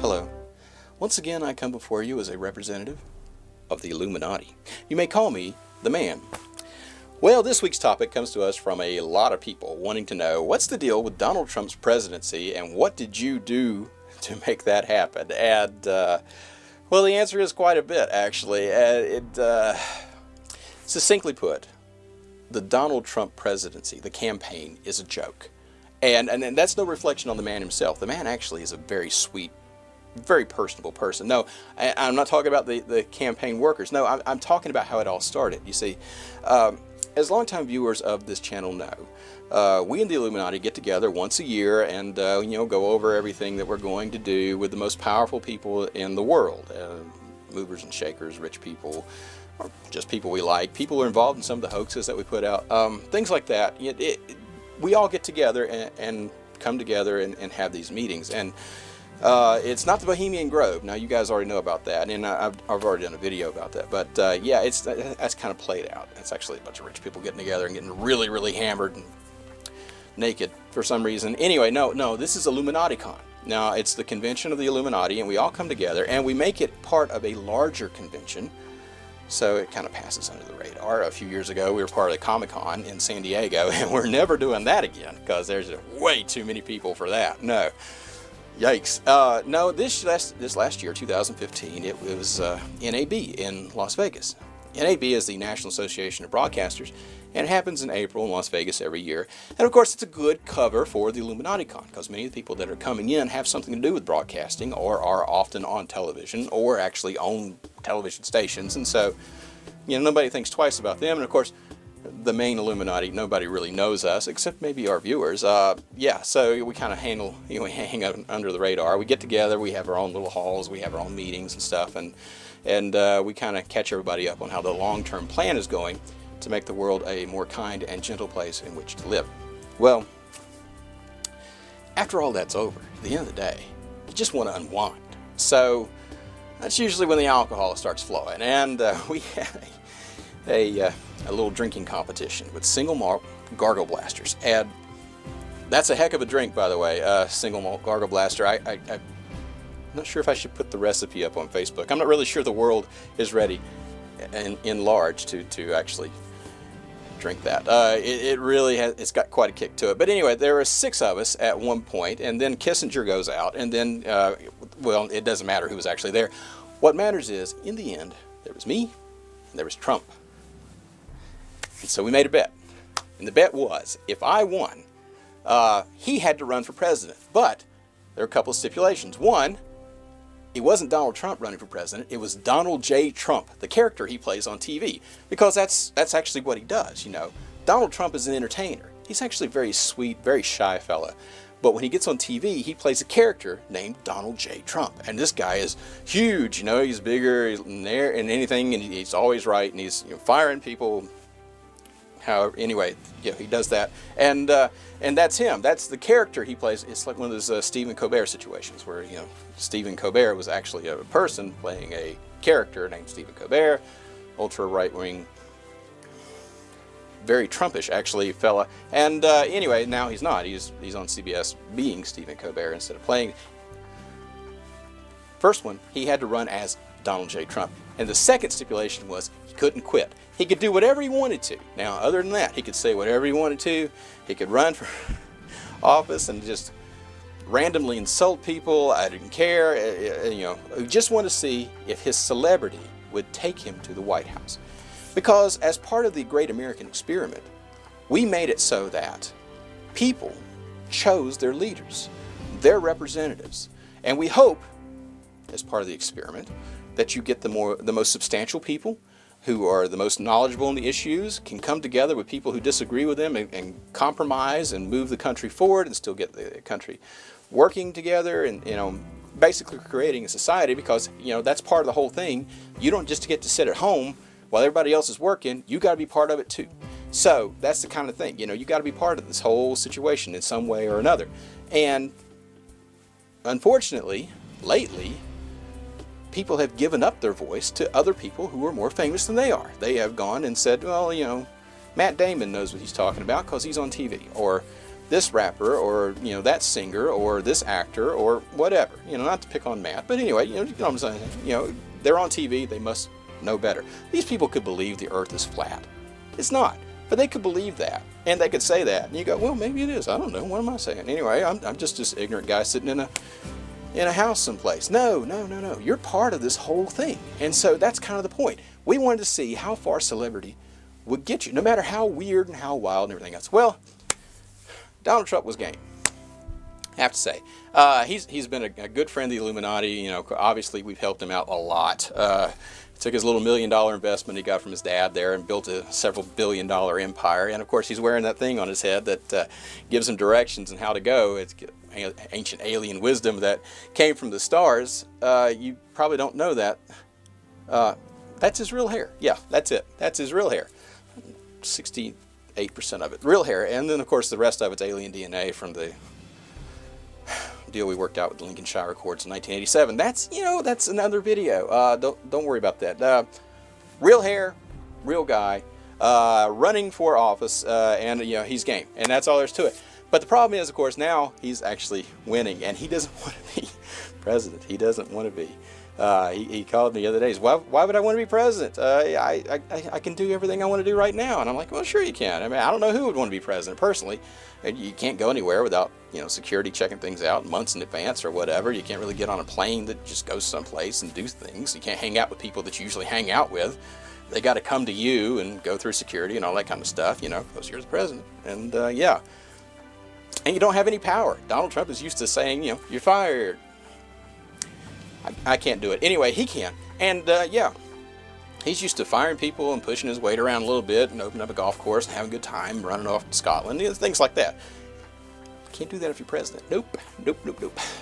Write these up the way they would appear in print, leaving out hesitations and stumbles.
Hello. Once again, I come before you as a representative of the Illuminati. You may call me the Man. Well, this week's topic comes to us from a lot of people wanting to know what's the deal with Donald Trump's presidency and what did you do to make that happen? And, well, the answer is quite a bit, actually. Succinctly put, the Donald Trump presidency, the campaign, is a joke. And that's no reflection on the man himself. The man actually is a very sweet, very personable person. No, I'm not talking about the campaign workers. No, I'm talking about how it all started. You see, as longtime viewers of this channel know, we in the Illuminati get together once a year and go over everything that we're going to do with the most powerful people in the world, movers and shakers, rich people, or just people we like, people who are involved in some of the hoaxes that we put out, things like that. We all get together and come together and have these meetings. And it's not the Bohemian Grove. Now, you guys already know about that, and I've already done a video about that. But yeah, that's kind of played out. It's actually a bunch of rich people getting together and getting really, really hammered and naked for some reason. Anyway, no, this is Illuminati Con. Now, it's the convention of the Illuminati, and we all come together, and we make it part of a larger convention, so it kind of passes under the radar. A few years ago, we were part of the Comic-Con in San Diego, and we're never doing that again, because there's way too many people for that. No. Yikes. No, this last year, 2015, it was NAB in Las Vegas. NAB is the National Association of Broadcasters, and it happens in April in Las Vegas every year. And of course, it's a good cover for the Illuminati Con, because many of the people that are coming in have something to do with broadcasting, or are often on television, or actually own television stations. And so, nobody thinks twice about them. And of course, the main Illuminati, nobody really knows us, except maybe our viewers. Yeah, so we kind of we hang out under the radar. We get together, we have our own little halls, we have our own meetings and stuff, and we kind of catch everybody up on how the long-term plan is going to make the world a more kind and gentle place in which to live. Well, after all that's over, at the end of the day, you just want to unwind. So that's usually when the alcohol starts flowing, and we had a little drinking competition with single malt Gargle Blasters. And that's a heck of a drink, by the way, single malt Gargle Blaster. I'm not sure if I should put the recipe up on Facebook. I'm not really sure the world is ready in large to actually drink that. It really it's got quite a kick to it. But anyway, there were 6 of us at one point, and then Kissinger goes out, and then, well, it doesn't matter who was actually there. What matters is, in the end, there was me, and there was Trump. And so we made a bet. And the bet was, if I won, he had to run for president. But there are a couple of stipulations. One, it wasn't Donald Trump running for president. It was Donald J. Trump, the character he plays on TV. Because that's actually what he does, Donald Trump is an entertainer. He's actually a very sweet, very shy fella. But when he gets on TV, he plays a character named Donald J. Trump. And this guy is huge, he's bigger than anything, and he's always right, and he's firing people. However, anyway, yeah, he does that, and that's him. That's the character he plays. It's like one of those Stephen Colbert situations where Stephen Colbert was actually a person playing a character named Stephen Colbert, ultra right wing, very Trumpish actually fella. And anyway, now he's not. He's on CBS being Stephen Colbert instead of playing. First one, he had to run as Donald J. Trump, and the second stipulation was he couldn't quit. He could do whatever he wanted to. Now, other than that, he could say whatever he wanted to. He could run for office and just randomly insult people. I didn't care. We just wanted to see if his celebrity would take him to the White House. Because as part of the Great American Experiment, we made it so that people chose their leaders, their representatives. And we hope, as part of the experiment, that you get the most substantial people who are the most knowledgeable in the issues, can come together with people who disagree with them and compromise and move the country forward and still get the country working together and, basically creating a society, because, that's part of the whole thing. You don't just get to sit at home while everybody else is working. You got to be part of it too. So that's the kind of thing, you got to be part of this whole situation in some way or another. And unfortunately, lately, people have given up their voice to other people who are more famous than they are. They have gone and said, well, Matt Damon knows what he's talking about because he's on TV. Or this rapper or, you know, that singer or this actor or whatever. You know, not to pick on Matt, but anyway, you know what I'm saying? You know, they're on TV, they must know better. These people could believe the earth is flat. It's not. But they could believe that, and they could say that, and you go, well, maybe it is. I don't know. What am I saying? Anyway, I'm just this ignorant guy sitting in a house someplace. No. You're part of this whole thing, and so that's kind of the point. We wanted to see how far celebrity would get you, no matter how weird and how wild and everything else. Well, Donald Trump was game. I have to say, he's been a good friend of the Illuminati. You know, obviously we've helped him out a lot. Took his little $1 million investment he got from his dad there and built a several $billion-dollar empire. And of course, he's wearing that thing on his head that gives him directions on how to go. It's ancient alien wisdom that came from the stars. You probably don't know that. That's his real hair. Yeah, that's it. That's his real hair. 68% of it, real hair. And then, of course, the rest of it's alien DNA from the deal we worked out with the Lincolnshire Accords in 1987. That's another video. Don't worry about that. Real hair, real guy, running for office, and you know, he's game, and that's all there's to it. But the problem is, of course, now he's actually winning, and he doesn't want to be president. He doesn't want to be. He called me the other day. Why would I want to be president? I can do everything I want to do right now. And I'm like, well, sure you can. I mean, I don't know who would want to be president personally. You can't go anywhere without, you know, security checking things out months in advance or whatever. You can't really get on a plane that just goes someplace and do things. You can't hang out with people that you usually hang out with. They got to come to you and go through security and all that kind of stuff, you know, because you're the president. And yeah. And you don't have any power. Donald Trump is used to saying, you know, you're fired. I can't do it. Anyway, he can. And yeah, he's used to firing people and pushing his weight around a little bit and opening up a golf course and having a good time running off to Scotland, you know, things like that. Can't do that if you're president. Nope.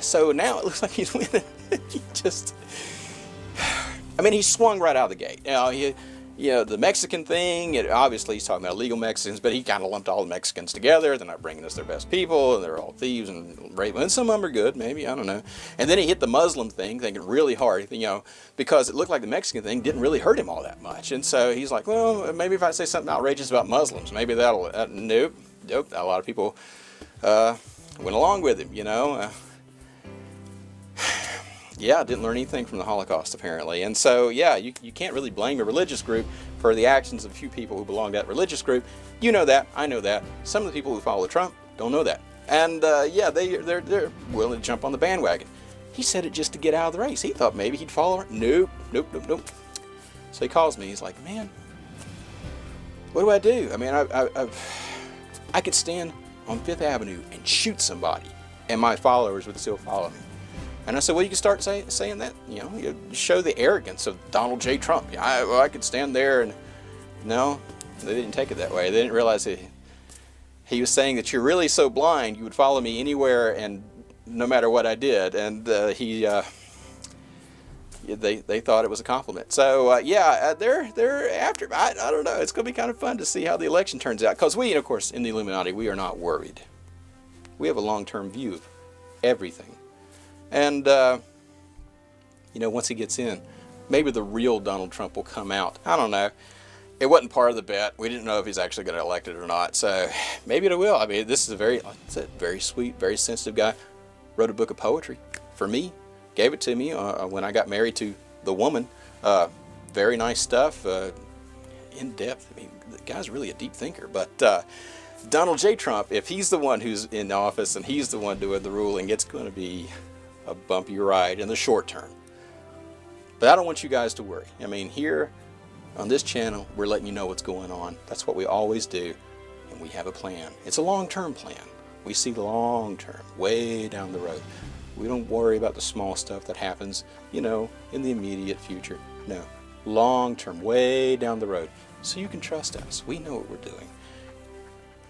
So now it looks like he's winning. He just, I mean, he swung right out of the gate. You know, the Mexican thing, obviously he's talking about illegal Mexicans, but he kind of lumped all the Mexicans together. They're not bringing us their best people, and they're all thieves and rape. And some of them are good, maybe, I don't know. And then he hit the Muslim thing, thinking really hard, you know, because it looked like the Mexican thing didn't really hurt him all that much. And so he's like, well, maybe if I say something outrageous about Muslims, maybe that'll, nope. A lot of people went along with him, you know. Yeah, didn't learn anything from the Holocaust, apparently. And so, yeah, you can't really blame a religious group for the actions of a few people who belong to that religious group. You know that. I know that. Some of the people who follow Trump don't know that. And, yeah, they're willing to jump on the bandwagon. He said it just to get out of the race. He thought maybe he'd follow her. Nope. So he calls me. He's like, man, what do I do? I mean, I could stand on Fifth Avenue and shoot somebody, and my followers would still follow me. And I said, well, you can start saying that, you know, you show the arrogance of Donald J. Trump. Yeah, I could stand there and, no, they didn't take it that way. They didn't realize he was saying that you're really so blind, you would follow me anywhere and no matter what I did. And they thought it was a compliment. So, yeah, they're after, I don't know. It's going to be kind of fun to see how the election turns out. Because we, of course, in the Illuminati, we are not worried. We have a long-term view of everything. And, you know, once he gets in, maybe the real Donald Trump will come out. I don't know. It wasn't part of the bet. We didn't know if he's actually going to get elected or not. So maybe it will. I mean, this is a very sweet, very sensitive guy. Wrote a book of poetry for me. Gave it to me when I got married to the woman. Very nice stuff. In depth. I mean, the guy's really a deep thinker. But Donald J. Trump, if he's the one who's in office and he's the one doing the ruling, it's going to be a bumpy ride in the short term. But I don't want you guys to worry. I mean, here on this channel, we're letting you know what's going on. That's what we always do, and we have a plan. It's a long-term plan. We see the long-term, way down the road. We don't worry about the small stuff that happens, you know, in the immediate future. No, long-term, way down the road. So you can trust us. We know what we're doing.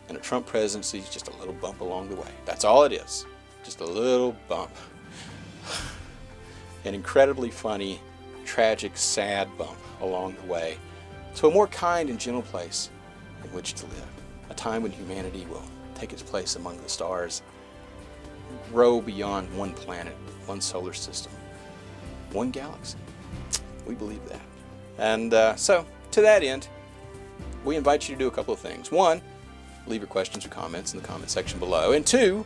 And a Trump presidency is just a little bump along the way. That's all it is. Just a little bump. An incredibly funny, tragic, sad bump along the way to a more kind and gentle place in which to live. A time when humanity will take its place among the stars, grow beyond one planet, one solar system, one galaxy. We believe that. And so, to that end, we invite you to do a couple of things. One, leave your questions or comments in the comment section below. And 2,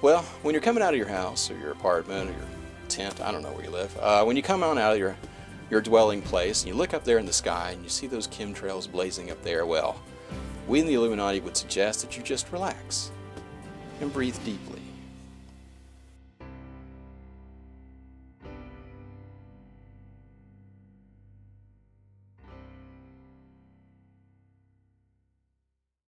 well, when you're coming out of your house or your apartment or your tent, I don't know where you live, when you come on out of your dwelling place and you look up there in the sky and you see those chemtrails blazing up there, well, we in the Illuminati would suggest that you just relax and breathe deeply.